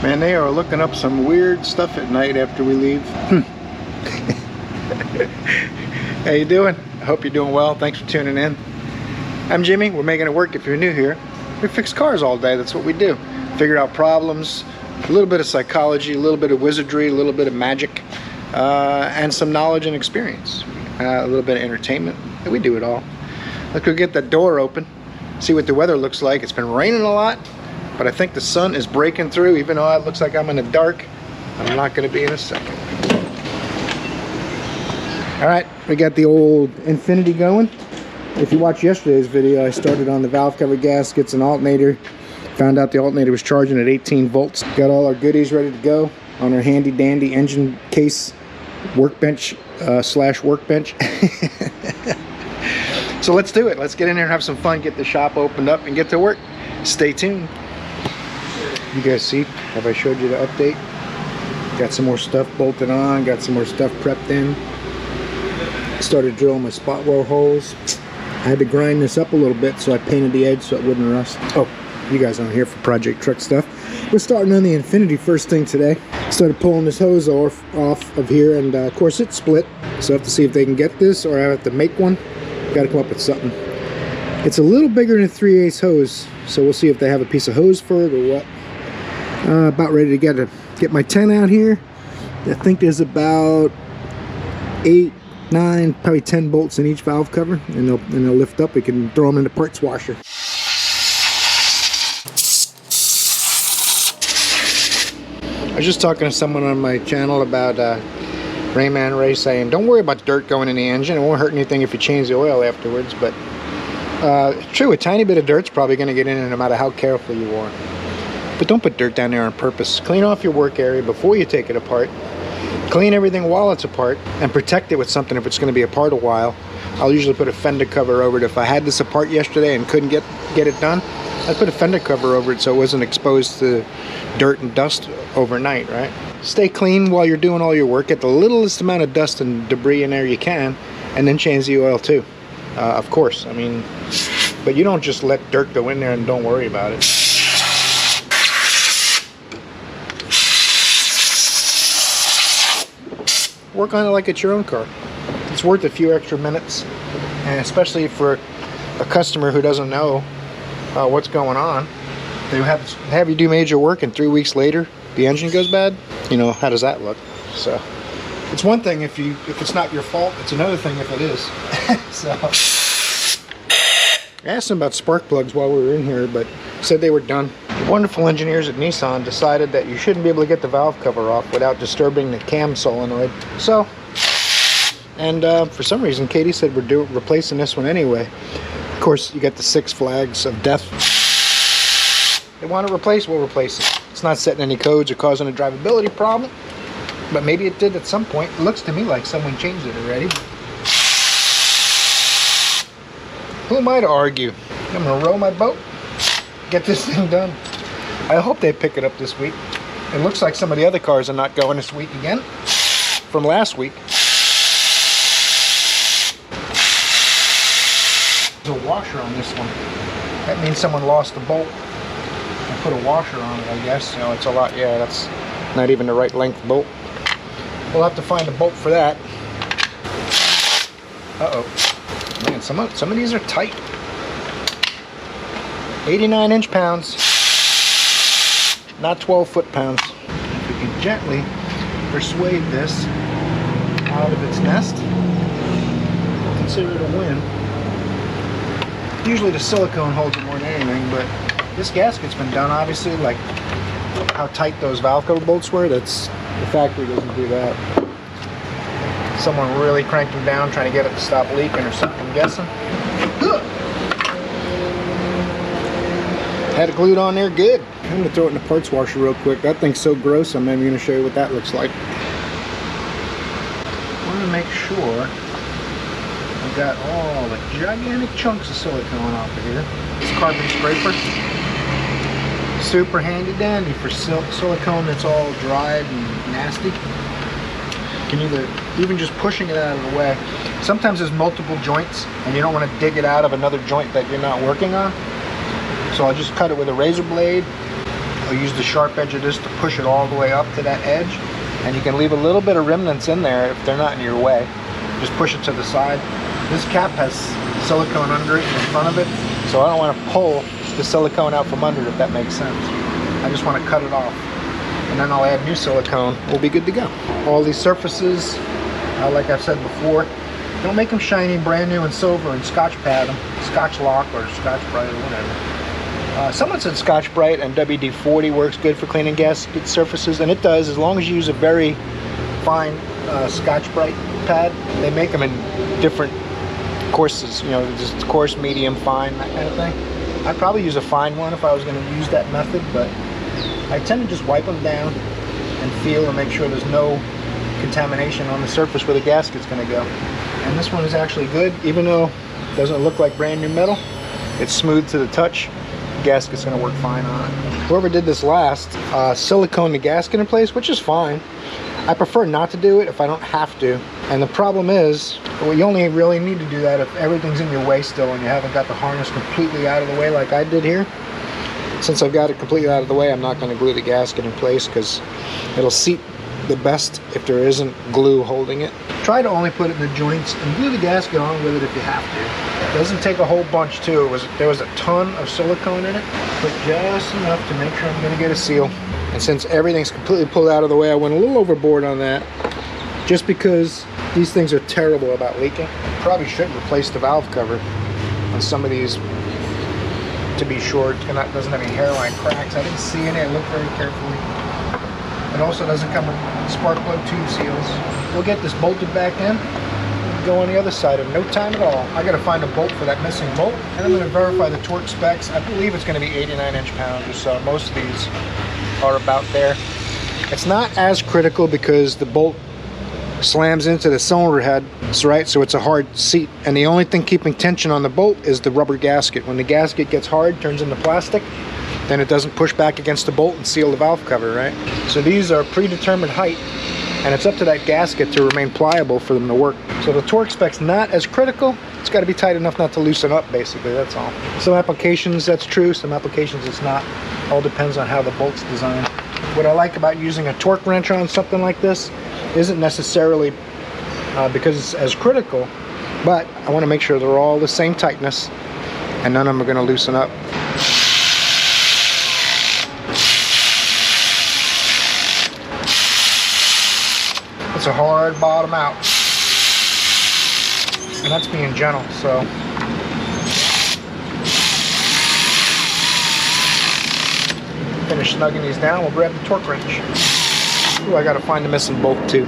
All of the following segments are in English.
Man, they are looking up some weird stuff at night after we leave. How you doing? I hope you're doing well. Thanks for tuning in. I'm Jimmy. We're making it work. If you're new here, we fix cars all day. That's what we do. Figure out problems, a little bit of psychology, a little bit of wizardry, a little bit of magic, and some knowledge and experience. A little bit of entertainment. We do it all. Let's go get that door open, see what the weather looks like. It's been raining a lot, but I think the sun is breaking through. Even though it looks like I'm in the dark, I'm not going to be in a second. All right, we got the old Infiniti going. If you watched yesterday's video, I started on the valve cover gaskets and alternator. Found out the alternator was charging at 18 volts. Got all our goodies ready to go on our handy dandy engine case workbench slash workbench. So let's do it. Let's get in there and have some fun, get the shop opened up and get to work. Stay tuned. You guys see, have I showed you the update? Got some more stuff bolted on, got some more stuff prepped in. Started drilling my spot weld holes. I had to grind this up a little bit, so I painted the edge so it wouldn't rust. Oh, you guys aren't here for project truck stuff. We're starting on the Infiniti first thing today. Started pulling this hose off of here, and of course it's split. So I have to see if they can get this, or I have to make one. Got to come up with something. It's a little bigger than a 3/8 hose, so we'll see if they have a piece of hose for it or what. About ready to get my 10 out here. I think there's about 8, 9, probably 10 bolts in each valve cover, and they'll lift up. We can throw them in the parts washer. I was just talking to someone on my channel about Rayman Ray saying, don't worry about dirt going in the engine. It won't hurt anything if you change the oil afterwards. But true, a tiny bit of dirt's probably going to get in there no matter how careful you are. But don't put dirt down there on purpose. Clean off your work area before you take it apart. Clean everything while it's apart, and protect it with something if it's going to be apart a while. I'll usually put a fender cover over it. If I had this apart yesterday and couldn't get it done, I'd put a fender cover over it so it wasn't exposed to dirt and dust overnight, right? Stay clean while you're doing all your work. Get the littlest amount of dust and debris in there you can, and then change the oil too. Of course, I mean, but you don't just let dirt go in there and don't worry about it. Work on it like it's your own car. It's worth a few extra minutes, and especially for a customer who doesn't know what's going on. They have you do major work, and 3 weeks later the engine goes bad. You know, how does that look? So it's one thing if it's not your fault. It's another thing if it is. So I asked them about spark plugs while we were in here, but said they were done. The wonderful engineers at Nissan decided that you shouldn't be able to get the valve cover off without disturbing the cam solenoid. So, and for some reason, Katie said we're replacing this one anyway. Of course, you got the 6 flags of death. They want to replace, we'll replace it. It's not setting any codes or causing a drivability problem, but maybe it did at some point. It looks to me like someone changed it already. Who am I to argue? I'm gonna row my boat, get this thing done. I hope they pick it up this week. It looks like some of the other cars are not going this week again, from last week. There's a washer on this one. That means someone lost a bolt and put a washer on it, I guess. You know, it's a lot, yeah, that's not even the right length bolt. We'll have to find a bolt for that. Uh-oh. Man, some of these are tight. 89 inch-pounds, not 12 foot-pounds. If we can gently persuade this out of its nest, consider it a win. Usually the silicone holds it more than anything, but this gasket's been done, obviously, like how tight those valve cover bolts were. That's, the factory doesn't do that. Someone really cranked them down trying to get it to stop leaking or something, I'm guessing. Had it glued on there good. I'm gonna throw it in the parts washer real quick. That thing's so gross, I'm not even gonna show you what that looks like. I want to make sure I got all the gigantic chunks of silicone off of here. This carbon scraper, super handy dandy for silicone that's all dried and nasty. You can even just pushing it out of the way. Sometimes there's multiple joints and you don't want to dig it out of another joint that you're not working on. So I'll just cut it with a razor blade, I'll use the sharp edge of this to push it all the way up to that edge, and you can leave a little bit of remnants in there if they're not in your way. Just push it to the side. This cap has silicone under it in front of it, so I don't want to pull the silicone out from under it, if that makes sense. I just want to cut it off, and then I'll add new silicone. We'll be good to go. All these surfaces, like I've said before, don't make them shiny, brand new and silver, and Scotch pad them, Scotch Lock or Scotch Brite or whatever. Someone said Scotch Brite and WD-40 works good for cleaning gasket surfaces, and it does, as long as you use a very fine Scotch Brite pad. They make them in different courses, you know, just coarse, medium, fine, that kind of thing. I'd probably use a fine one if I was going to use that method, but I tend to just wipe them down and feel and make sure there's no contamination on the surface where the gasket's going to go. And this one is actually good, even though it doesn't look like brand new metal. It's smooth to the touch. The gasket's going to work fine on it. Whoever did this last silicone the gasket in place, which is fine. I prefer not to do it if I don't have to. And the problem is, well, you only really need to do that if everything's in your way still and you haven't got the harness completely out of the way like I did here. Since I've got it completely out of the way, I'm not going to glue the gasket in place because it'll seat the best if there isn't glue holding it. Try to only put it in the joints and glue the gasket on with it if you have to. It doesn't take a whole bunch too. There was a ton of silicone in it, but just enough to make sure I'm going to get a seal. And since everything's completely pulled out of the way, I went a little overboard on that, just because these things are terrible about leaking. Probably should replace the valve cover on some of these to be sure it doesn't have any hairline cracks. I didn't see any. I looked very carefully. It also doesn't come with spark plug tube seals. We'll get this bolted back in and go on the other side in no time at all. I got to find a bolt for that missing bolt, and I'm going to verify the torque specs. I believe it's going to be 89 inch-pounds or so. Most of these are about there. It's not as critical because the bolt slams into the cylinder head, right? So it's a hard seat, and the only thing keeping tension on the bolt is the rubber gasket. When the gasket gets hard, turns into plastic, then it doesn't push back against the bolt and seal the valve cover, right? So these are predetermined height, and it's up to that gasket to remain pliable for them to work. So the torque spec's not as critical. It's got to be tight enough not to loosen up, basically, that's all. Some applications that's true, some applications it's not. All depends on how the bolt's designed. What I like about using a torque wrench on something like this isn't necessarily because it's as critical, but I want to make sure they're all the same tightness and none of them are going to loosen up. It's a hard bottom out, and that's being gentle, so finish snugging these down. We'll grab the torque wrench. Ooh, I gotta find the missing bolt too.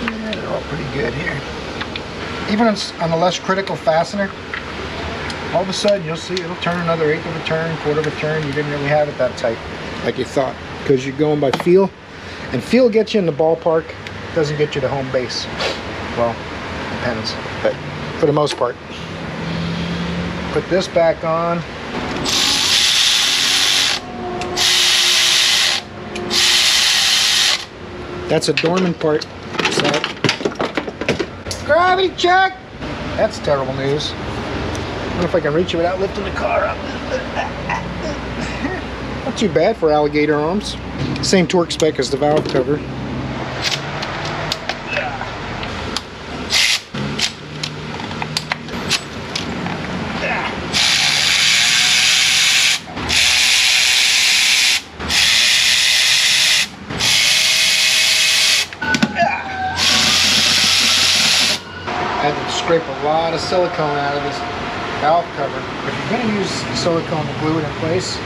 Yeah, they're all pretty good here. Even on the less critical fastener, all of a sudden you'll see it'll turn another eighth of a turn, quarter of a turn. You didn't really have it that tight like you thought, because you're going by feel, and feel gets you in the ballpark, doesn't get you to home base. Well, depends, but for the most part. Put this back on. That's a dormant part. So, gravity check! That's terrible news. I wonder if I can reach it without lifting the car up. Not too bad for alligator arms. Same torque spec as the valve cover. I had to scrape a lot of silicone out of this valve cover. If you're going to use silicone to glue it in place,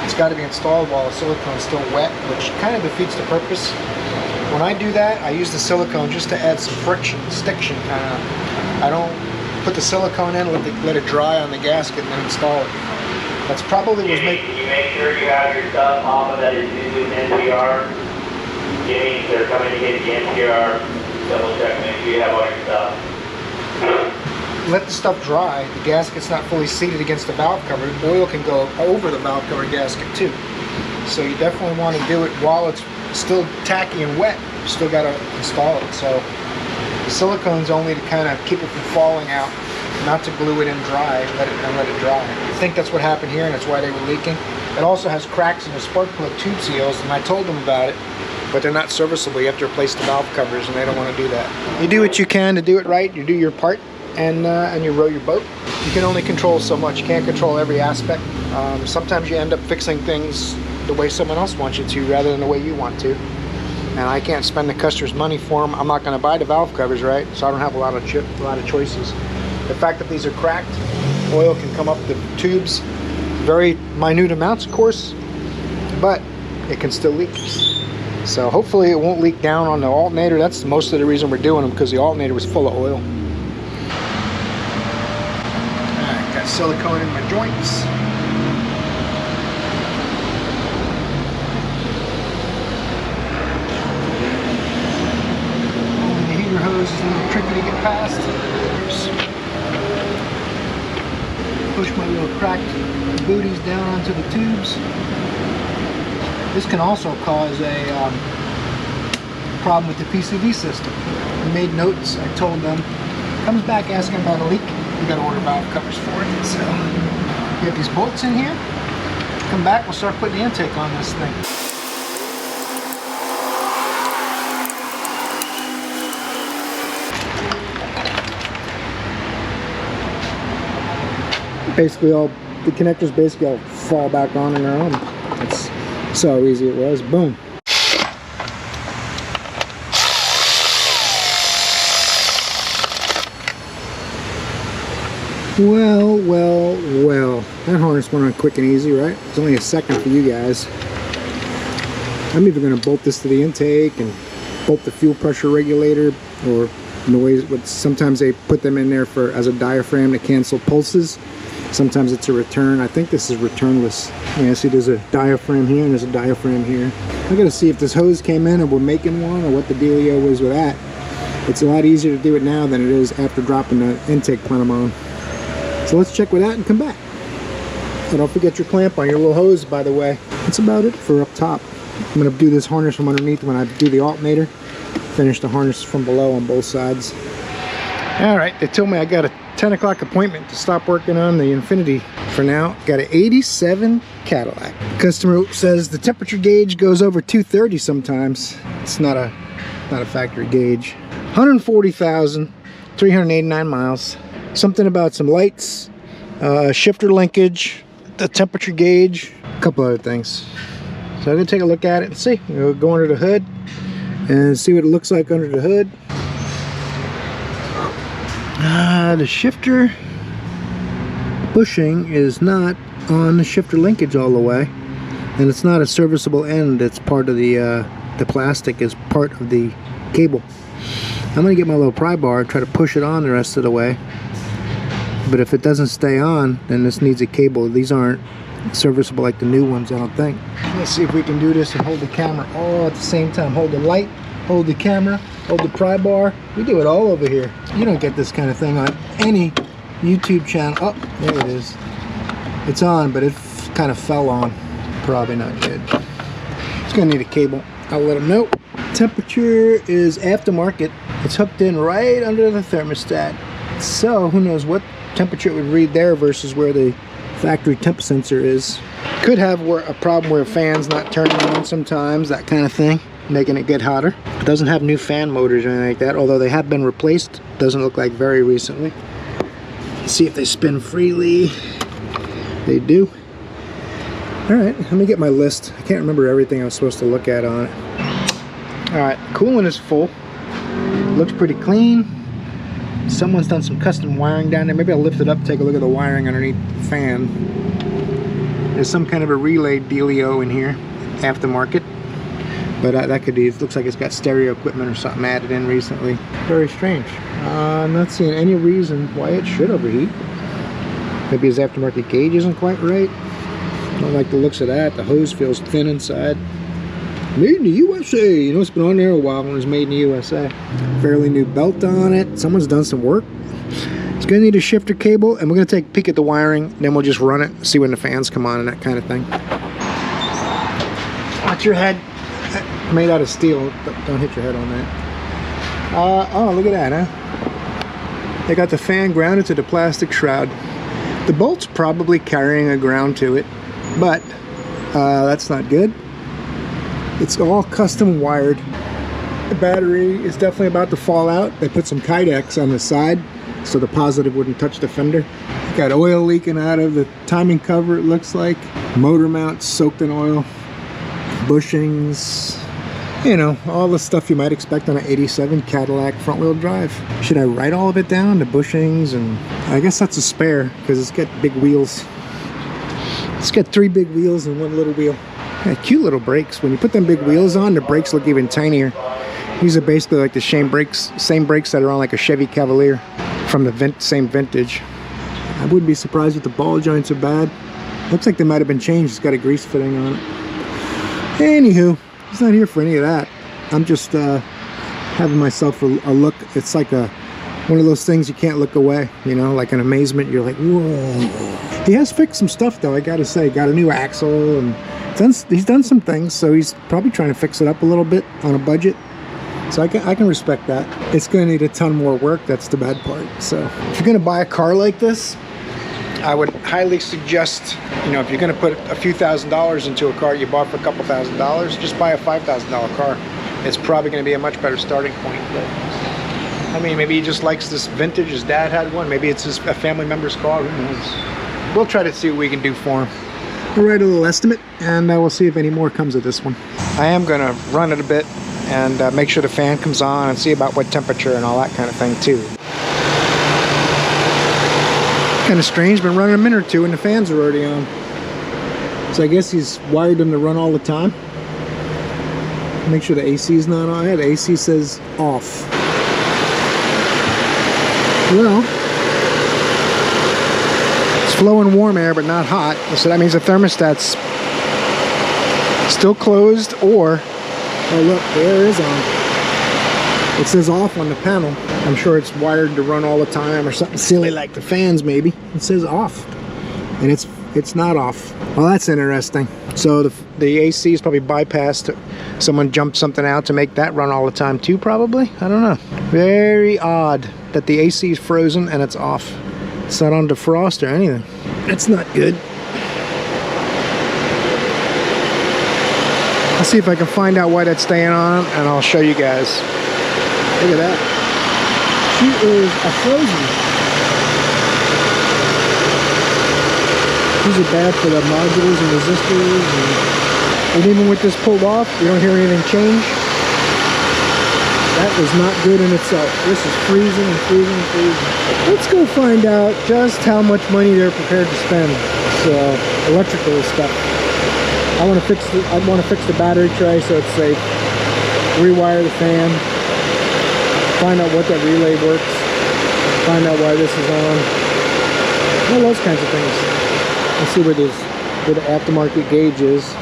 it's got to be installed while the silicone is still wet, which kind of defeats the purpose. When I do that, I use the silicone just to add some friction, stiction kind of. I don't put the silicone in, let it dry on the gasket, and then install it. That's probably what's making. Can you make sure you have your stuff off of that is using NPR? Jimmy, they're coming to get the NPR. Double check, make sure you have all your stuff. Let the stuff dry. The gasket's not fully seated against the valve cover. Oil can go over the valve cover gasket too. So you definitely want to do it while it's still tacky and wet. You still got to install it. So The silicone's only to kind of keep it from falling out, not to glue it in dry and let it dry. I think that's what happened here, and that's why they were leaking. It also has cracks in the spark plug tube seals, and I told them about it, but they're not serviceable. You have to replace the valve covers, and they don't want to do that. You do what you can to do it right. You do your part, and you row your boat. You can only control so much. You can't control every aspect. Sometimes you end up fixing things the way someone else wants you to, rather than the way you want to. And I can't spend the customer's money for them. I'm not going to buy the valve covers, right? So I don't have a lot of choices. The fact that these are cracked, oil can come up the tubes, very minute amounts, of course, but it can still leak. So hopefully it won't leak down on the alternator. That's most of the reason we're doing them, because the alternator was full of oil. Alright, got silicone in my joints. The hose is a little tricky to get past. Push my little cracked booties down onto the tubes. This can also cause a problem with the PCV system. I made notes. I told them. Comes back asking about a leak. We got to order valve covers for it. So get these bolts in here. Come back. We'll start putting the intake on this thing. Basically the connectors basically all fall back on their own. That's how easy it was. Boom. Well. That harness went on quick and easy, right? It's only a second for you guys. I'm even going to bolt this to the intake and bolt the fuel pressure regulator, or noise. Sometimes they put them in there as a diaphragm to cancel pulses. Sometimes it's a return. I think this is returnless. Yeah, see, there's a diaphragm here and there's a diaphragm here. I gotta see if this hose came in and we're making one, or what the dealio was with that. It's a lot easier to do it now than it is after dropping the intake plenum on. So let's check with that and come back. And don't forget your clamp on your little hose, by the way. That's about it for up top. I'm gonna do this harness from underneath when I do the alternator. Finish the harness from below on both sides. All right, they told me I got a 10 o'clock appointment to stop working on the Infiniti for now. Got an 87 Cadillac. Customer says the temperature gauge goes over 230 sometimes. It's not a factory gauge. 140,389 miles. Something about some lights, shifter linkage, the temperature gauge, a couple other things. So I'm gonna take a look at it and see. We'll go under the hood and see what it looks like under the hood. The shifter bushing is not on the shifter linkage all the way, and it's not a serviceable end. It's part of the plastic is part of the cable. I'm gonna get my little pry bar and try to push it on the rest of the way, but if it doesn't stay on, then this needs a cable. These aren't serviceable like the new ones, I don't think. Let's see if we can do this and hold the camera all at the same time. Hold the light, hold the camera, hold the pry bar. We do it all over here. You don't get this kind of thing on any YouTube channel. Oh, there it is. It's on, but it kind of fell on. Probably not good. It's gonna need a cable. I'll let them know. Temperature is aftermarket. It's hooked in right under the thermostat. So who knows what temperature it would read there versus where the factory temp sensor is. Could have a problem where a fan's not turning on sometimes, that kind of thing, making it get hotter. It doesn't have new fan motors or anything like that, although they have been replaced. Doesn't look like very recently. Let's see if they spin freely. They do. Alright, let me get my list. I can't remember everything I was supposed to look at on it. Alright, coolant is full. Looks pretty clean. Someone's done some custom wiring down there. Maybe I'll lift it up and take a look at the wiring underneath the fan. There's some kind of a relay dealio in here, aftermarket. But that could be, it looks like it's got stereo equipment or something added in recently. Very strange. I'm not seeing any reason why it should overheat. Maybe his aftermarket gauge isn't quite right. Don't like the looks of that. The hose feels thin inside. Made in the USA. You know, it's been on there a while when it was made in the USA. Fairly new belt on it. Someone's done some work. It's going to need a shifter cable, and we're going to take a peek at the wiring. Then we'll just run it, see when the fans come on and that kind of thing. Watch your head. Made out of steel. Don't hit your head on that. Oh, look at that, huh? They got the fan grounded to the plastic shroud. The bolt's probably carrying a ground to it, but that's not good. It's all custom wired. The battery is definitely about to fall out. They put some Kydex on the side so the positive wouldn't touch the fender. Got oil leaking out of the timing cover, it looks like. Motor mount soaked in oil. Bushings. You know, all the stuff you might expect on an 87 Cadillac front-wheel drive. Should I write all of it down? The bushings, and I guess that's a spare because it's got big wheels. It's got 3 big wheels and 1 little wheel. Yeah, cute little brakes. When you put them big wheels on, the brakes look even tinier. These are basically like the same brakes that are on like a Chevy Cavalier from the same vintage. I wouldn't be surprised if the ball joints are bad. Looks like they might have been changed. It's got a grease fitting on it. Anywho, he's not here for any of that. I'm just having myself a look. It's like one of those things you can't look away, you know, like an amazement. You're like, whoa. He has fixed some stuff though, I gotta say. Got a new axle and he's done some things, so he's probably trying to fix it up a little bit on a budget. So I can respect that. It's gonna need a ton more work, that's the bad part. So if you're gonna buy a car like this, I would highly suggest, you know, if you're gonna put a few $1,000s into a car you bought for a couple $1,000s, just buy a $5,000 car. It's probably gonna be a much better starting point. But I mean, maybe he just likes this vintage, his dad had one, maybe it's a family member's car, who knows. We'll try to see what we can do for him. We'll write a little estimate and we'll see if any more comes of this one. I am gonna run it a bit and make sure the fan comes on and see about what temperature and all that kind of thing too. Kind of strange, been running a minute or two and the fans are already on. So I guess he's wired them to run all the time. Make sure the AC is not on. Yeah, the AC says off. Well, it's flowing warm air but not hot, so that means the thermostat's still closed, or oh look, the air is on. It says off on the panel. I'm sure it's wired to run all the time or something silly like the fans maybe. It says off. And it's not off. Well, that's interesting. So the AC is probably bypassed. Someone jumped something out to make that run all the time too, probably. I don't know. Very odd that the AC is frozen and it's off. It's not on defrost or anything. That's not good. I'll see if I can find out why that's staying on, and I'll show you guys. Look at that. She is a frozen. These are bad for the modules and resistors, and even with this pulled off, you don't hear anything change. That is not good in itself. This is freezing and freezing and freezing. Let's go find out just how much money they're prepared to spend. So electrical stuff. I want to fix the battery tray so it's safe. Rewire the fan. Find out what that relay works. Find out why this is on. All those kinds of things. Let's see where the aftermarket gauge is.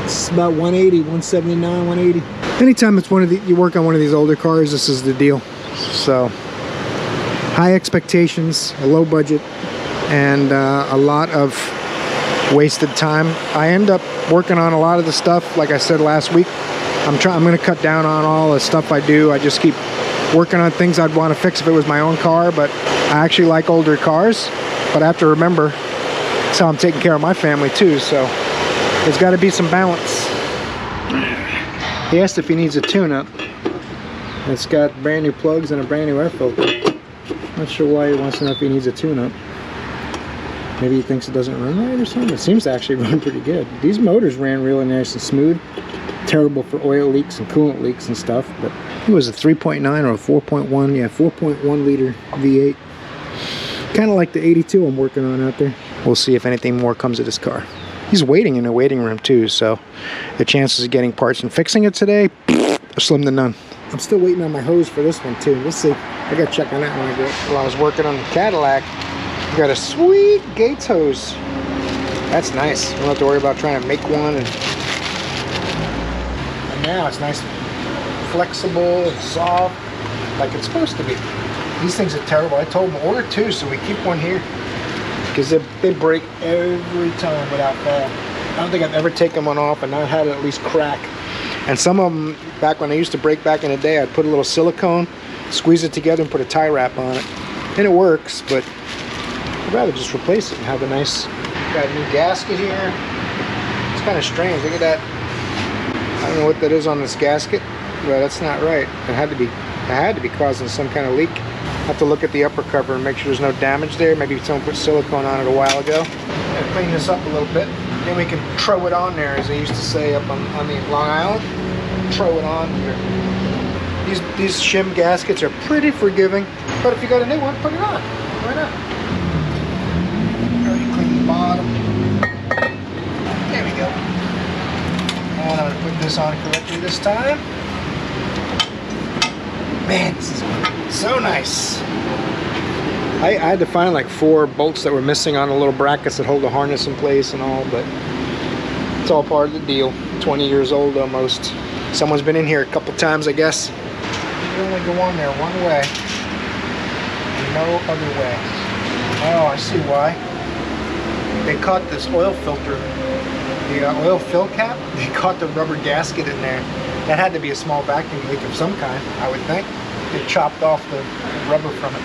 It's about 180, 179, 180. Anytime it's you work on one of these older cars, this is the deal. So high expectations, a low budget, and a lot of wasted time. I end up working on a lot of the stuff, like I said last week. I'm going to cut down on all the stuff I do. I just keep working on things I'd want to fix if it was my own car, but I actually like older cars, but I have to remember that's how I'm taking care of my family too, so there's got to be some balance. He asked if he needs a tune-up. It's got brand new plugs and a brand new air filter. Not sure why he wants to know if he needs a tune-up. Maybe he thinks it doesn't run right or something. It seems to actually run pretty good. These motors ran really nice and smooth. Terrible for oil leaks and coolant leaks and stuff, but it was a 3.9 or a 4.1, yeah, 4.1 liter V8. Kind of like the 82 I'm working on out there. We'll see if anything more comes of this car. He's waiting in a waiting room too, so the chances of getting parts and fixing it today are slim to none. I'm still waiting on my hose for this one too. We'll see. I gotta check on that one a bit. While I was working on the Cadillac, I got a sweet Gates hose. That's nice. I don't have to worry about trying to make one. And now it's nice, flexible, and soft, like it's supposed to be. These things are terrible. I told them order two, so we keep one here, because they break every time without fail. I don't think I've ever taken one off and not had it at least crack. And some of them, back when I used to brake back in the day, I'd put a little silicone, squeeze it together and put a tie wrap on it. And it works, but I'd rather just replace it and have a nice, got a new gasket here. It's kind of strange, look at that. I don't know what that is on this gasket, but that's not right. It had to be causing some kind of leak. Have to look at the upper cover and make sure there's no damage there. Maybe someone put silicone on it a while ago. Gotta clean this up a little bit. Then we can throw it on there, as they used to say up on the Long Island. Throw it on here. These shim gaskets are pretty forgiving, but if you got a new one, put it on. Why not? Already cleaned the bottom. There we go. And I'm gonna put this on correctly this time. Man, this is so nice. I had to find like 4 bolts that were missing on the little brackets that hold the harness in place and all, but it's all part of the deal. 20 years old almost. Someone's been in here a couple times, I guess. You only go on there one way, and no other way. Oh, I see why. They caught this oil filter, the oil fill cap. They caught the rubber gasket in there. That had to be a small vacuum leak of some kind, I would think. They chopped off the rubber from it.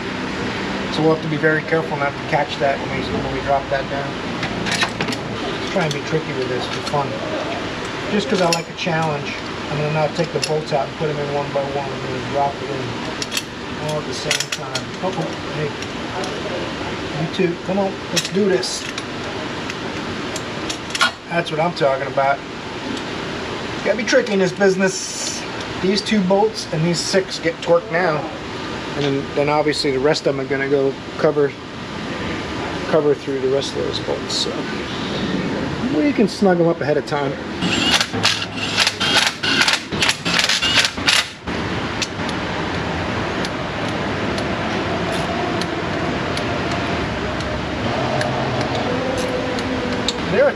So we'll have to be very careful not to catch that when we drop that down. Let's try and be tricky with this for fun. Just because I like a challenge, I'm going to now take the bolts out and put them in one by one. I'm going to drop it in all at the same time. Oh, hey. You too. Come on, let's do this. That's what I'm talking about. Gotta be tricky in this business. These 2 bolts and these 6 get torqued now. And then obviously the rest of them are going to go cover through the rest of those bolts. So well, you can snug them up ahead of time. There are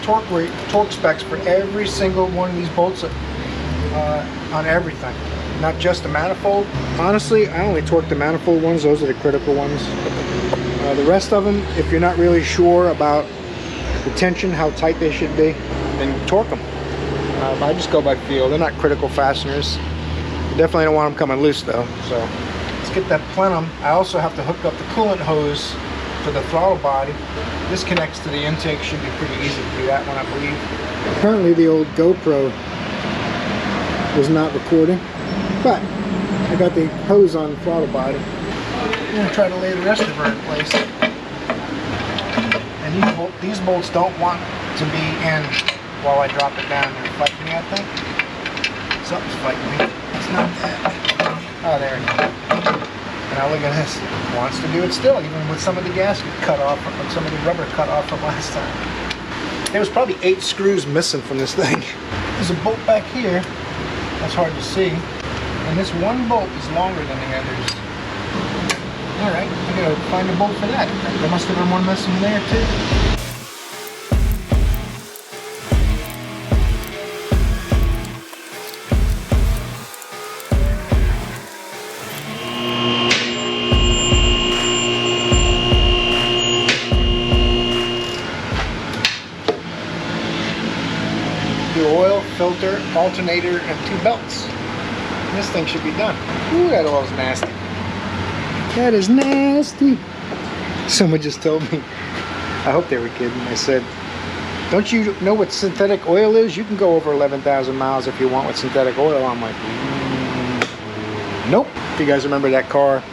torque specs for every single one of these bolts on everything. Not just the manifold. Honestly, I only torque the manifold ones. Those are the critical ones. The rest of them, if you're not really sure about the tension, how tight they should be, then torque them. I just go by feel. They're not critical fasteners. You definitely don't want them coming loose though. So let's get that plenum. I also have to hook up the coolant hose for the throttle body. This connects to the intake. Should be pretty easy to do that one, I believe. Apparently the old GoPro was not recording, but I got the hose on the throttle body. I'm going to try to lay the rest of her in place. And these bolts don't want to be in while I drop it down. They're fighting me, I think. Something's fighting me. It's not that. Oh, there it is. And now look at this. It wants to do it still, even with some of the gasket cut off, or some of the rubber cut off from last time. There was probably 8 screws missing from this thing. There's a bolt back here. That's hard to see. And this one bolt is longer than the others. Alright, I gotta find a bolt for that. There must have been one missing there too. The oil, filter, alternator, and 2 belts. And this thing should be done. Ooh, that oil's nasty. That is nasty. Someone just told me, I hope they were kidding. I said, don't you know what synthetic oil is? You can go over 11,000 miles if you want with synthetic oil. I'm like, nope. If you guys remember that car,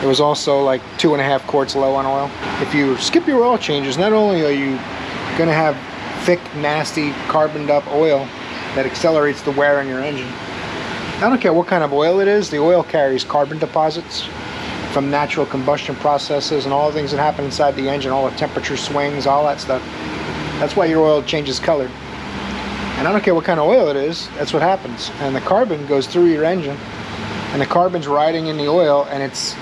it was also like 2.5 quarts low on oil. If you skip your oil changes, not only are you gonna have thick, nasty, carboned up oil that accelerates the wear on your engine. I don't care what kind of oil it is, the oil carries carbon deposits from natural combustion processes and all the things that happen inside the engine, all the temperature swings, all that stuff. That's why your oil changes color. And I don't care what kind of oil it is, that's what happens. And the carbon goes through your engine, and the carbon's riding in the oil, and if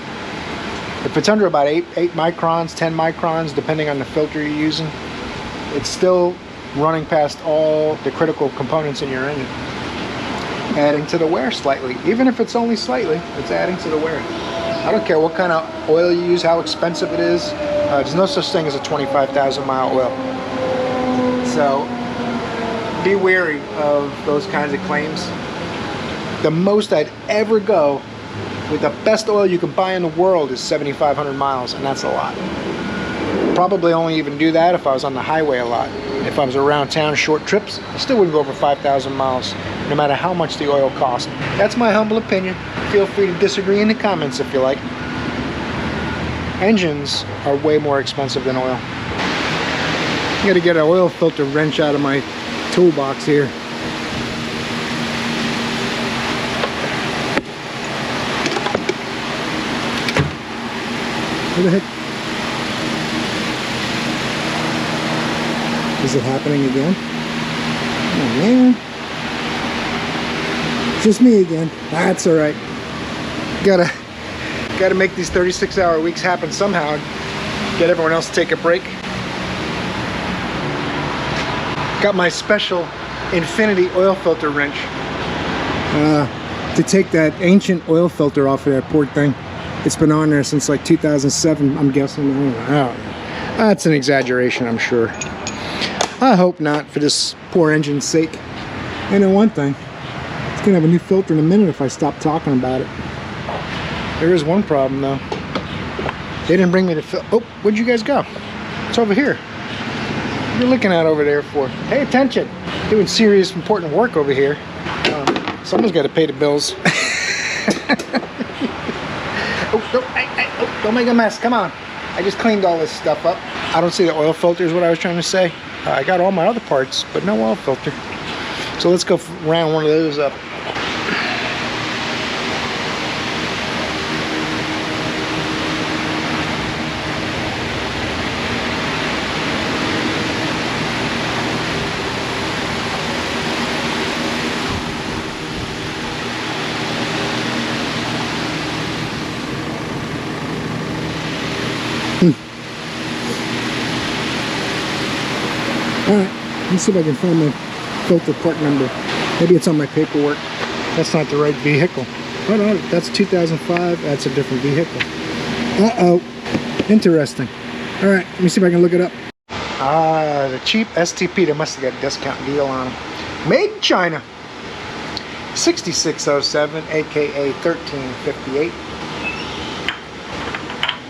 it's under about 8 microns, 10 microns, depending on the filter you're using, it's still running past all the critical components in your engine, adding to the wear slightly. Even if it's only slightly, it's adding to the wear. I don't care what kind of oil you use, how expensive it is. There's no such thing as a 25,000 mile oil. So be wary of those kinds of claims. The most I'd ever go with the best oil you can buy in the world is 7,500 miles, and that's a lot. Probably only even do that if I was on the highway a lot. If I was around town short trips, I still wouldn't go over 5,000 miles, no matter how much the oil cost. That's my humble opinion. Feel free to disagree in the comments if you like. Engines are way more expensive than oil. I gotta get an oil filter wrench out of my toolbox here. What the heck? Is it happening again? Oh man. It's just me again. That's alright. Gotta make these 36-hour weeks happen somehow. Get everyone else to take a break. Got my special Infiniti oil filter wrench. To take that ancient oil filter off of that poor thing. It's been on there since like 2007, I'm guessing. I don't know. That's an exaggeration, I'm sure. I hope not, for this poor engine's sake. I know one thing. It's gonna have a new filter in a minute if I stop talking about it. There is one problem though. They didn't bring me to oh, where'd you guys go? It's over here. What are you looking at over there for? Pay attention. Doing serious, important work over here. Someone's got to pay the bills. Don't make a mess. Come on. I just cleaned all this stuff up. I don't see the oil filter is what I was trying to say. I got all my other parts, but no oil filter. So let's go round one of those up. Alright, let's see if I can find my filter part number. Maybe it's on my paperwork. That's not the right vehicle. Oh no, that's 2005. That's a different vehicle. Uh-oh. Interesting. Alright, let me see if I can look it up. Ah, the cheap STP. They must have got a discount deal on them. Made in China. 6607, aka 1358.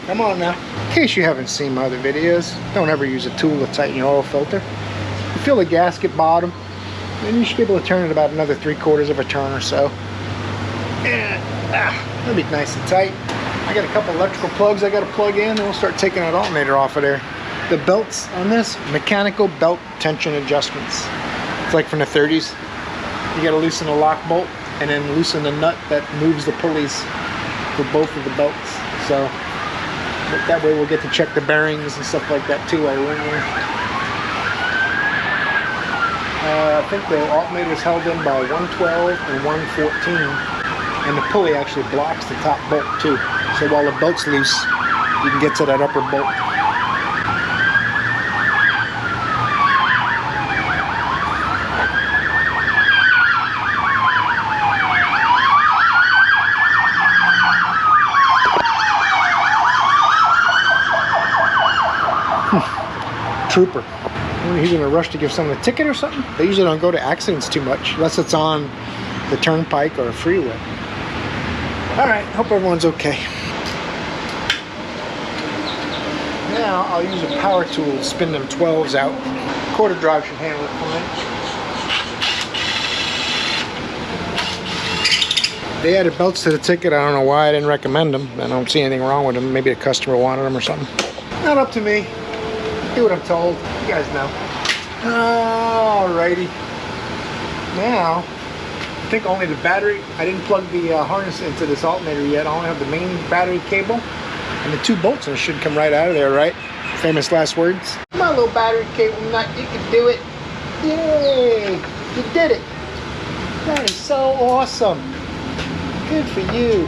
Come on now. In case you haven't seen my other videos, don't ever use a tool to tighten your oil filter. You feel the gasket bottom, then you should be able to turn it about another 3/4 of a turn or so. And that'll be nice and tight. I got a couple electrical plugs I got to plug in, and we'll start taking that alternator off of there. The belts on this, mechanical belt tension adjustments. It's like from the 30s. You got to loosen the lock bolt and then loosen the nut that moves the pulleys for both of the belts. So that way we'll get to check the bearings and stuff like that too while we're in here. I think the alternator is held in by 112 and 114, and the pulley actually blocks the top bolt too. So while the bolt's loose, you can get to that upper bolt. Trooper. He's in a rush to give someone a ticket or something. They usually don't go to accidents too much unless it's on the turnpike or a freeway. Alright, hope everyone's okay. Now I'll use a power tool to spin them 12s out. Quarter drive should handle it fine. They added belts to the ticket. I don't know why. I didn't recommend them. I don't see anything wrong with them. Maybe a customer wanted them or something. Not up to me. Do what I'm told. You guys know. Alrighty. Now, I think only the battery. I didn't plug the harness into this alternator yet. I only have the main battery cable. And the 2 bolts should come right out of there, right? Famous last words. Come on, little battery cable nut. You can do it. Yay! You did it. That is so awesome. Good for you.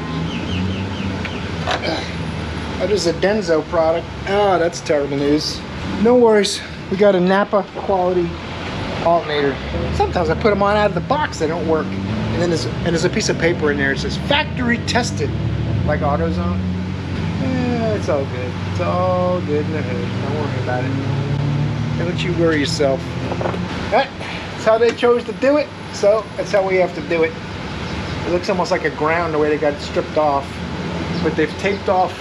That is a Denso product. Oh, that's terrible news. No worries, we got a Napa quality alternator. Sometimes I put them on out of the box, they don't work. And then there's a piece of paper in there. It says factory tested, like AutoZone. It's all good. It's all good in the hood. Don't worry about it. Don't you worry yourself. That's how they chose to do it, so that's how we have to do it. It looks almost like a ground the way they got it stripped off. But they've taped off.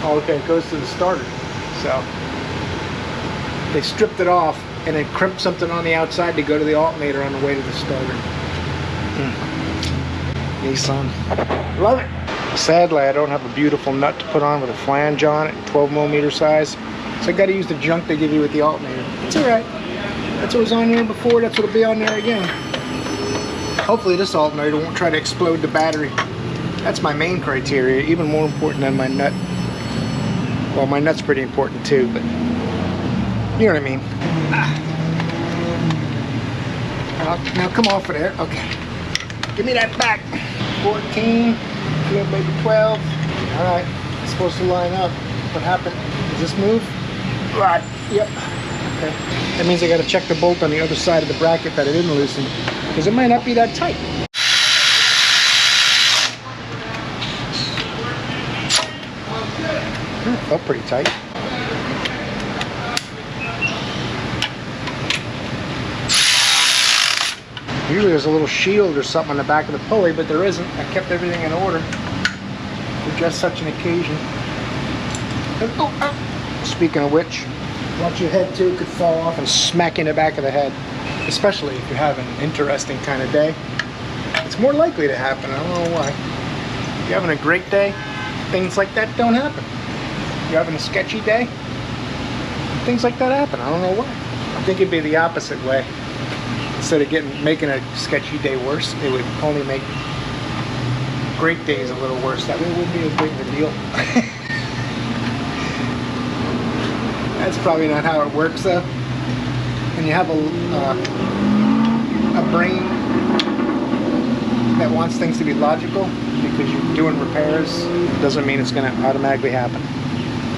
Oh, okay, it goes to the starter. So they stripped it off and then crimped something on the outside to go to the alternator on the way to the starter. Nissan. Love it. Sadly, I don't have a beautiful nut to put on with a flange on it, 12mm size. So I got to use the junk they give you with the alternator. It's alright. That's what was on there before, that's what will be on there again. Hopefully this alternator won't try to explode the battery. That's my main criteria, even more important than my nut. Well, my nut's pretty important too, but you know what I mean. Now come off of there. Okay. Give me that back. 14, maybe 12. Alright, it's supposed to line up. What happened? Does this move? Right. Yep. Okay. That means I got to check the bolt on the other side of the bracket that it didn't loosen, because it might not be that tight. Felt pretty tight. Usually there's a little shield or something on the back of the pulley, but there isn't. I kept everything in order for just such an occasion. Speaking of which, watch your head too, it could fall off and smack you in the back of the head. Especially if you have an interesting kind of day. It's more likely to happen, I don't know why. If you're having a great day, things like that don't happen. If you're having a sketchy day, things like that happen, I don't know why. I think it'd be the opposite way. Instead of making a sketchy day worse, it would only make great days a little worse. That way it wouldn't be as big of a deal. That's probably not how it works though. When you have a brain that wants things to be logical because you're doing repairs, doesn't mean it's going to automatically happen.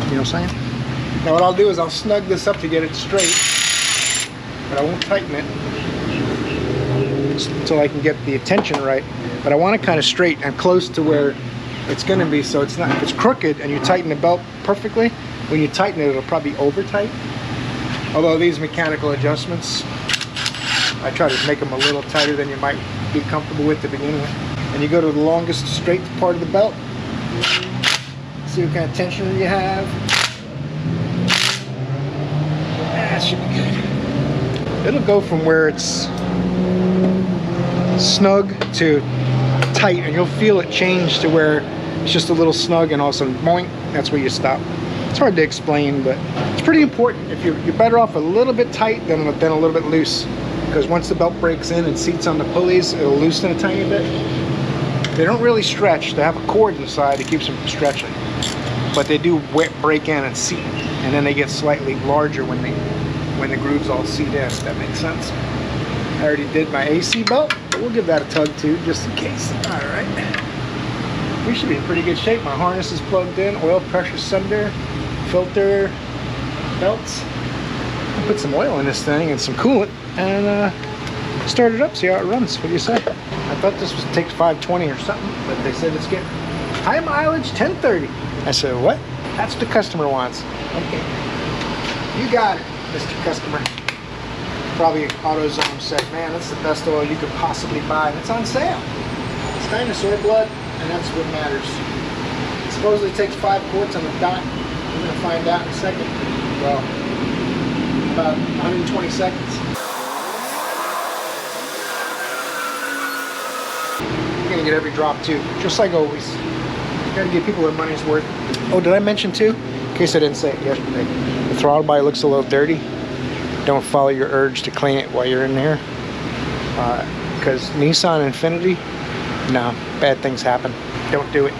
You know what I'm saying? Now what I'll do is I'll snug this up to get it straight, but I won't tighten it until I can get the tension right. But I want it kind of straight and close to where it's going to be, so it's not, if it's crooked and you tighten the belt perfectly, when you tighten it, it'll probably over tight. Although these mechanical adjustments, I try to make them a little tighter than you might be comfortable with to begin with. And you go to the longest straight part of the belt, see what kind of tension you have. That should be good. It'll go from where it's snug to tight, and you'll feel it change to where it's just a little snug and all of a sudden, boing, that's where you stop. It's hard to explain, but it's pretty important. If you're better off a little bit tight than a little bit loose, because once the belt breaks in and seats on the pulleys, it'll loosen a tiny bit. They don't really stretch. They have a cord inside that keeps them from stretching, but they do break in and seat, and then they get slightly larger when the grooves all seat in, if that makes sense. I already did my AC belt, but we'll give that a tug too, just in case. All right. We should be in pretty good shape. My harness is plugged in, oil pressure sender, filter, belts. I'll put some oil in this thing and some coolant and start it up, see how it runs. What do you say? I thought this was takes 520 or something, but they said it's getting high mileage 1030. I said, what? That's what the customer wants. Okay. You got it, Mr. Customer. Probably AutoZone said, man, that's the best oil you could possibly buy, and it's on sale. It's dinosaur blood, and that's what matters. It supposedly takes 5 quarts on the dot. We're going to find out in a second. Well, about 120 seconds. You're going to get every drop too, just like always. You got to give people their money's worth. Oh, did I mention too, in case I didn't say it yesterday, the throttle body looks a little dirty. Don't follow your urge to clean it while you're in here. Because Nissan Infiniti, no, bad things happen. Don't do it.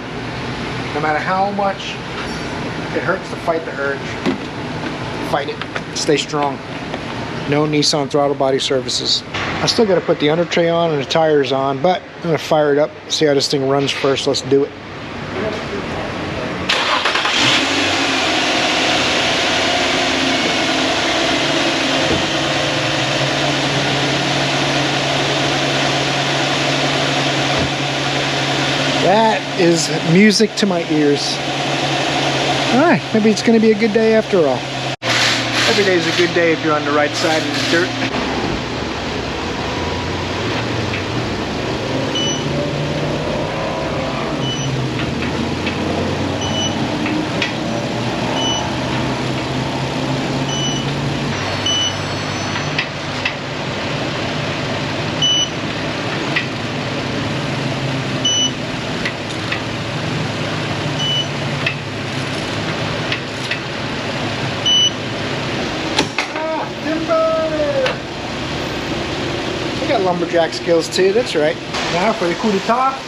No matter how much it hurts to fight the urge, fight it. Stay strong. No Nissan throttle body services. I still got to put the under tray on and the tires on, but I'm going to fire it up, see how this thing runs first. Let's do it. That is music to my ears. Alright, maybe it's going to be a good day after all. Every day is a good day if you're on the right side of the dirt. got lumberjack skills too, that's right. Now for the coup d'etat.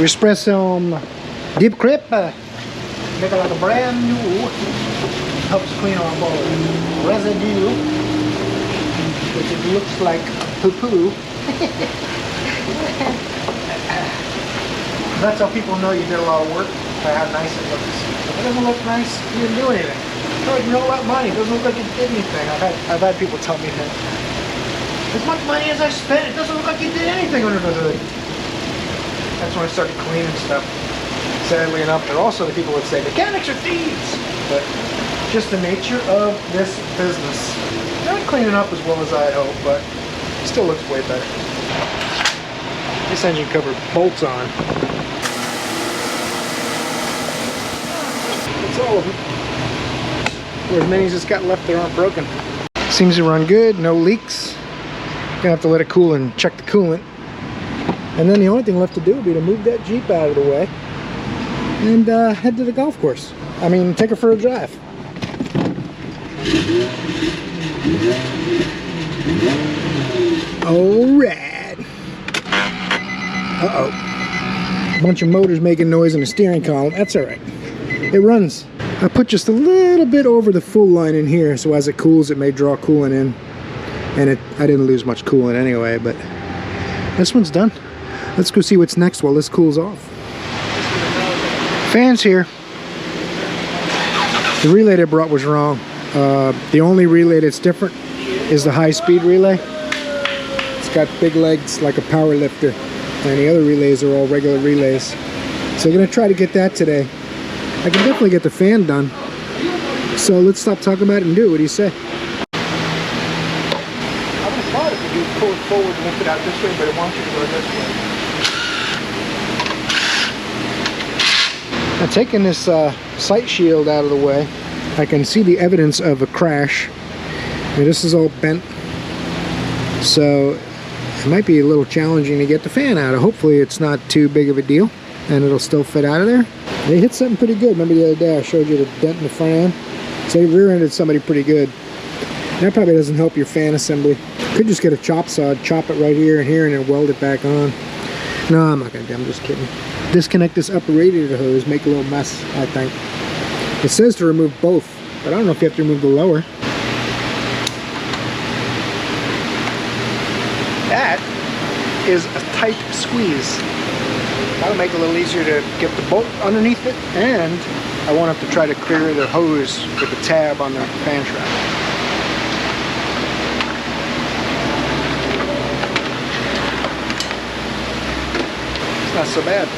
We spread some deep crepe. Make it like a brand new. Helps clean off all the residue, which it looks like poo-poo. That's how people know you did a lot of work, by how nice it looks. If it doesn't look nice, you didn't do anything. No, you know what, money, it doesn't look like you did anything. I've had people tell me that. As much money as I spent, it doesn't look like you did anything under the hood. That's when I started cleaning stuff. Sadly enough, there are also the people that say, mechanics are thieves! But just the nature of this business. Not cleaning up as well as I'd hope, but it still looks way better. This engine cover bolts on. That's all of them. Or as many as it's got left that aren't broken. Seems to run good, no leaks. Gonna have to let it cool and check the coolant. And then the only thing left to do would be to move that Jeep out of the way and head to the golf course. I mean, take her for a drive. Oh, rad. Uh-oh. A bunch of motors making noise in the steering column. That's all right. It runs. I put just a little bit over the full line in here, so as it cools, it may draw coolant in. And I didn't lose much coolant anyway, but this one's done. Let's go see what's next while this cools off. Fans here. The relay they brought was wrong. The only relay that's different is the high-speed relay. It's got big legs like a power lifter, and the other relays are all regular relays. So I'm going to try to get that today. I can definitely get the fan done. So let's stop talking about it and do it. What do you say? I would have thought if you pull it forward and lift it out this way, but it wants you to go this way. Now taking this sight shield out of the way, I can see the evidence of a crash. And this is all bent, so it might be a little challenging to get the fan out of. Hopefully it's not too big of a deal and it'll still fit out of there. They hit something pretty good. Remember the other day I showed you the dent in the front end? So they rear-ended somebody pretty good. That probably doesn't help your fan assembly. Could just get a chop saw, chop it right here and here, and then weld it back on. No, I'm not gonna do it. I'm just kidding. Disconnect this upper radiator hose, make a little mess, I think. It says to remove both, but I don't know if you have to remove the lower. That is a tight squeeze. That'll make it a little easier to get the bolt underneath it, and I won't have to try to clear the hose with the tab on the fan shaft. It's not so bad.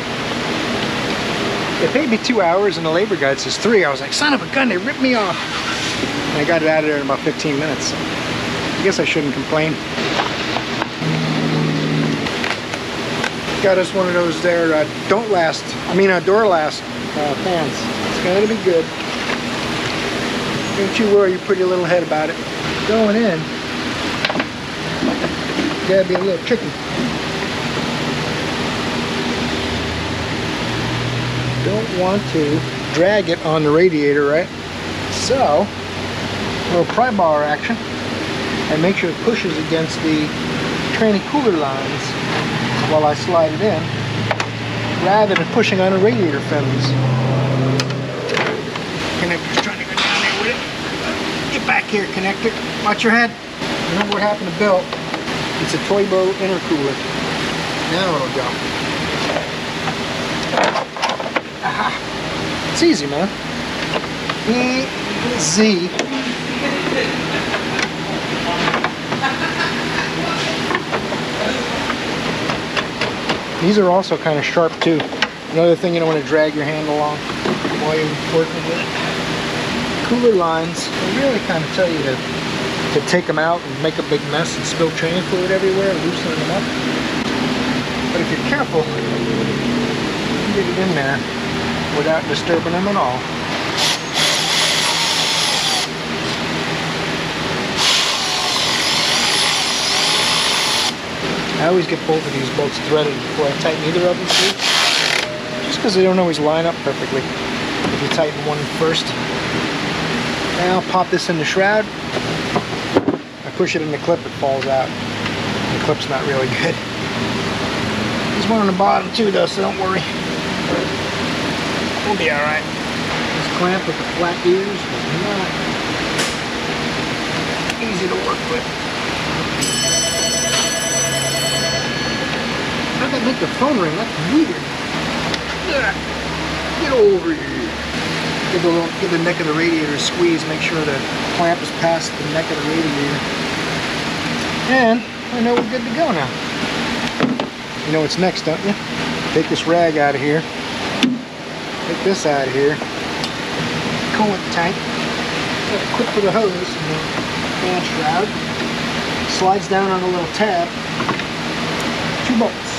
They paid me 2 hours and the labor guide says 3. I was like, son of a gun, they ripped me off. And I got it out of there in about 15 minutes. So I guess I shouldn't complain. Got us one of those there door last fans. It's gonna be good. Don't you worry your pretty little head about it. Going in, gotta be a little tricky. Don't want to drag it on the radiator, right? So, a little pry bar action, and make sure it pushes against the tranny cooler lines while I slide it in, rather than pushing on the radiator fins. Connector's trying to go down there with it. Get back here, connector. Watch your head. Remember what happened to Bill? It's a Toybo intercooler. Now it'll go. Aha. It's easy, man. Easy. These are also kind of sharp too. Another thing, you don't want to drag your hand along while you're working with it. Cooler lines, they really kind of tell you to take them out and make a big mess and spill training fluid everywhere, loosening them up. But if you're careful, you can get it in there without disturbing them at all. I always get both of these bolts threaded before I tighten either of them, too. Just because they don't always line up perfectly if you tighten one first. Now I'll pop this in the shroud. I push it in the clip, it falls out. The clip's not really good. There's one on the bottom too though, so don't worry. We'll be alright. This clamp with the flat ears is not easy to work with. How'd that make the phone ring? That's weird. Get over here. Give the neck of the radiator a squeeze, make sure the clamp is past the neck of the radiator. And I know we're good to go now. You know what's next, don't you? Take this rag out of here. Take this out of here. Coolant tank. Got a clip for the hose and the fan shroud. Slides down on a little tab. 2 bolts.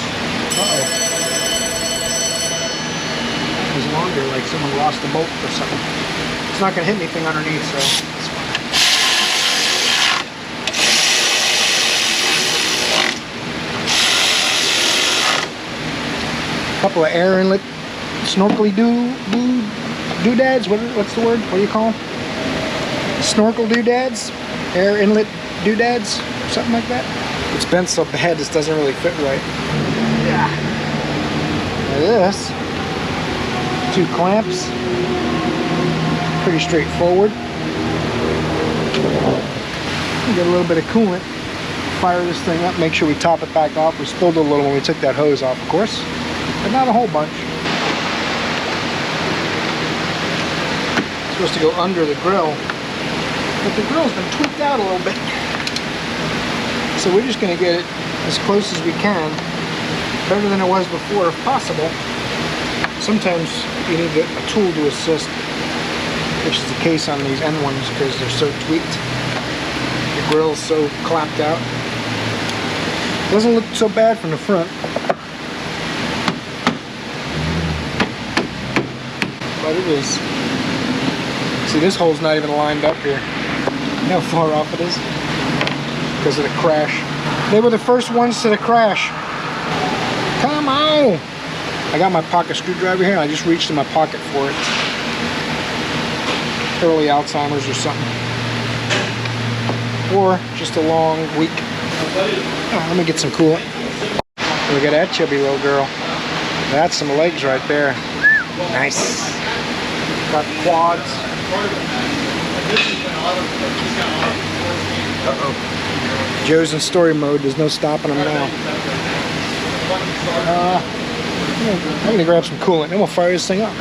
Uh-oh. That was longer, like someone lost a bolt or something. It's not going to hit anything underneath, so it's fine. Couple of air inlet snorkely doodads. What's the word? What do you call them? Snorkel doodads, air inlet doodads, something like that. It's bent so bad this doesn't really fit right. Yeah. This 2 clamps, pretty straightforward. Get a little bit of coolant. Fire this thing up. Make sure we top it back off. We spilled a little when we took that hose off, of course. But not a whole bunch. It's supposed to go under the grill, but the grill's been tweaked out a little bit. So we're just going to get it as close as we can, better than it was before if possible. Sometimes you need a tool to assist, which is the case on these N1s because they're so tweaked. The grill's so clapped out. Doesn't look so bad from the front. But it is. See, this hole's not even lined up here. You know how far off it is? Because of the crash. They were the first ones to the crash. Come on! I got my pocket screwdriver here and I just reached in my pocket for it. Early Alzheimer's or something. Or just a long week. Oh, let me get some coolant. Look at that chubby little girl. That's some legs right there. Nice. Got quads. Uh-oh. Joe's in story mode. There's no stopping him now. I'm going to grab some coolant, then we'll fire this thing up.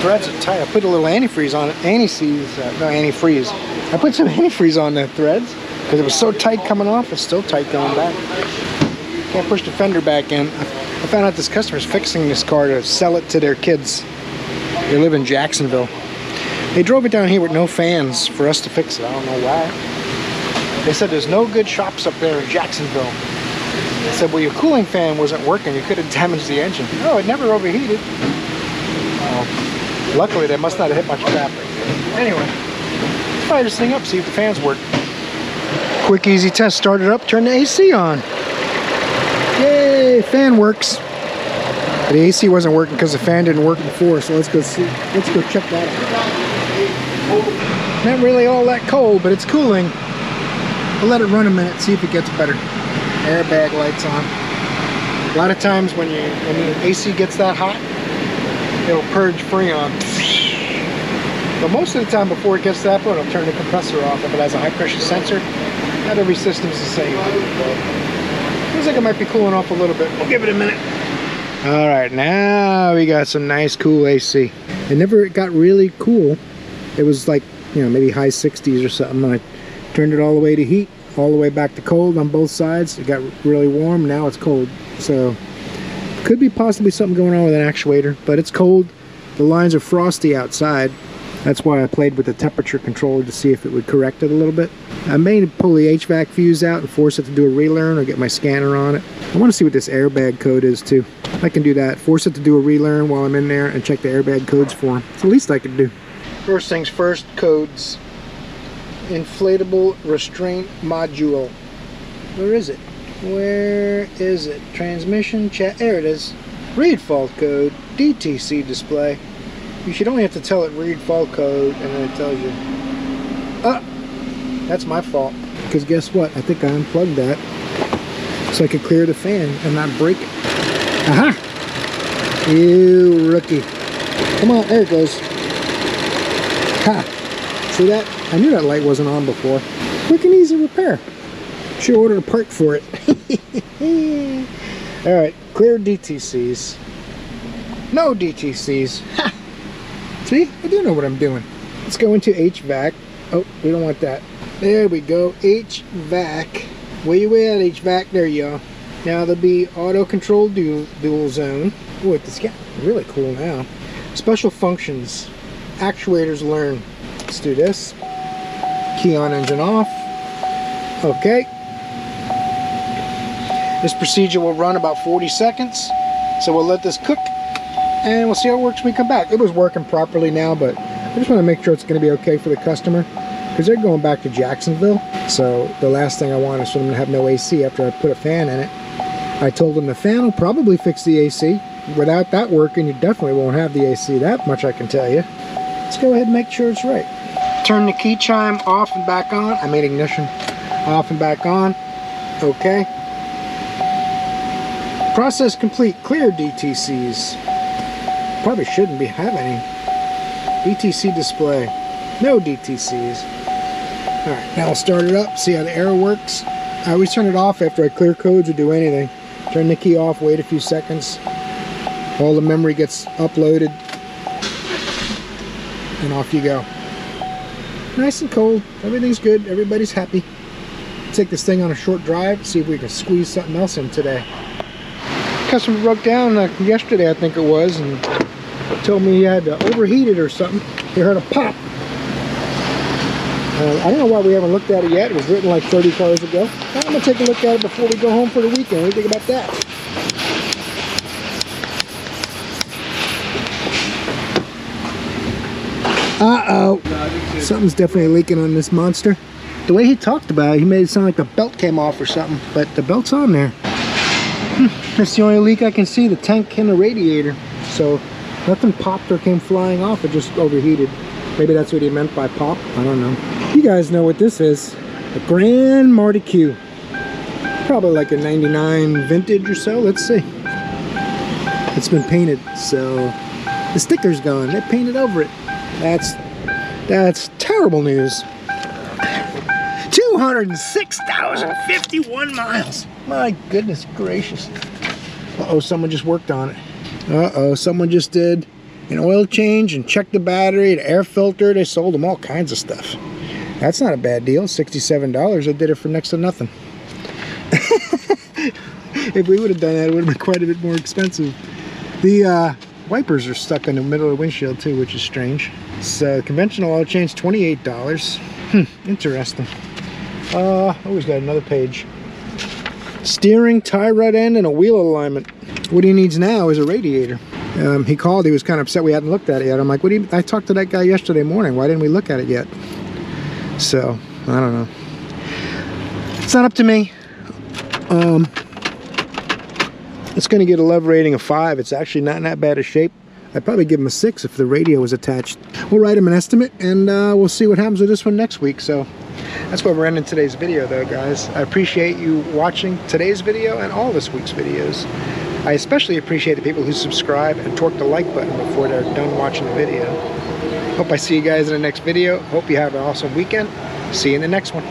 Threads are tight. I put a little antifreeze on it. Antifreeze. I put some antifreeze on the threads because it was so tight coming off. It's still tight going back. Can't push the fender back in. I found out this customer's fixing this car to sell it to their kids. They live in Jacksonville. They drove it down here with no fans for us to fix it. I don't know why. They said there's no good shops up there in Jacksonville. I said, well, your cooling fan wasn't working. You could have damaged the engine. No, it never overheated. Luckily, they must not have hit much traffic. Anyway, let's fire this thing up, see if the fans work. Quick, easy test. Start it up, turn the AC on. Yay, fan works. But the AC wasn't working because the fan didn't work before, so let's go see. Let's go check that out. Not really all that cold, but it's cooling. We'll let it run a minute, see if it gets better. Airbag lights on. A lot of times when the AC gets that hot, it'll purge Freon. But most of the time before it gets to that point, it'll turn the compressor off if it has a high pressure sensor. Not every system's the same. Looks like it might be cooling off a little bit. We'll give it a minute. Alright, now we got some nice cool AC. It never got really cool. It was like, you know, maybe high 60s or something. I turned it all the way to heat, all the way back to cold on both sides. It got really warm, now it's cold. So, could be possibly something going on with an actuator, but it's cold. The lines are frosty outside. That's why I played with the temperature controller to see if it would correct it a little bit. I may pull the HVAC fuse out and force it to do a relearn or get my scanner on it. I want to see what this airbag code is too. I can do that. Force it to do a relearn while I'm in there and check the airbag codes for them. It's the least I can do. First things first, codes. Inflatable restraint module. Where is it? Where is it? Transmission chat. There it is. Read fault code, DTC display. You should only have to tell it read fault code and then it tells you. Ah, that's my fault. Because guess what? I think I unplugged that so I could clear the fan and not break it. Aha! You rookie. Come on, there it goes. Ha! See that? I knew that light wasn't on before. Quick and easy repair. Should order a part for it. Alright, clear DTCs. No DTCs. Ha! See? I do know what I'm doing. Let's go into HVAC. Oh, we don't want that. There we go. HVAC. Where you at, HVAC? There you are. Now there'll be auto control dual zone. Boy, this is really cool now. Special functions. Actuators learn. Let's do this. Key on, engine off. Okay. This procedure will run about 40 seconds. So we'll let this cook and we'll see how it works when we come back. It was working properly now, but I just want to make sure it's going to be okay for the customer because they're going back to Jacksonville. So the last thing I want is for them to have no AC after I put a fan in it. I told them the fan will probably fix the AC. Without that working, you definitely won't have the AC. That much I can tell you. Let's go ahead and make sure it's right. Turn the key chime off and back on. I made ignition. Off and back on. Okay. Process complete. Clear DTCs. Probably shouldn't have any. DTC display. No DTCs. Alright, now I'll start it up, see how the arrow works. I always turn it off after I clear codes or do anything. Turn the key off, wait a few seconds. All the memory gets uploaded. And off you go. Nice and cold. Everything's good. Everybody's happy. Take this thing on a short drive, see if we can squeeze something else in today. Customer broke down yesterday, I think it was, and told me he had to overheat it or something. He heard a pop. I don't know why we haven't looked at it yet. It was written like 30 cars ago. I'm going to take a look at it before we go home for the weekend. What do you think about that? Uh-oh. Something's definitely leaking on this monster. The way he talked about it, he made it sound like the belt came off or something, but the belt's on there. That's the only leak I can see, the tank and the radiator. So nothing popped or came flying off, it just overheated. Maybe that's what he meant by pop, I don't know. You guys know what this is. A Grand Marty Q. Probably like a 99 vintage or so, let's see. It's been painted, so the sticker's gone, they painted over it. That's terrible news. 206,051 miles. My goodness gracious. Uh-oh, someone just worked on it. Uh-oh, someone just did an oil change and checked the battery, the air filter. They sold them all kinds of stuff. That's not a bad deal. $67. They did it for next to nothing. If we would have done that, it would have been quite a bit more expensive. The wipers are stuck in the middle of the windshield too, which is strange. So conventional oil change, $28. Interesting. Always got another page. Steering, tie rod end, and a wheel alignment. What he needs now is a radiator. He called, he was kind of upset we hadn't looked at it yet. I'm like, I talked to that guy yesterday morning, why didn't we look at it yet? So, I don't know. It's not up to me. It's going to get a love rating of 5. It's actually not in that bad a shape. I'd probably give him a 6 if the radio was attached. We'll write him an estimate, and we'll see what happens with this one next week. So that's where we're ending today's video, though, guys. I appreciate you watching today's video and all this week's videos. I especially appreciate the people who subscribe and torque the like button before they're done watching the video. Hope I see you guys in the next video. Hope you have an awesome weekend. See you in the next one.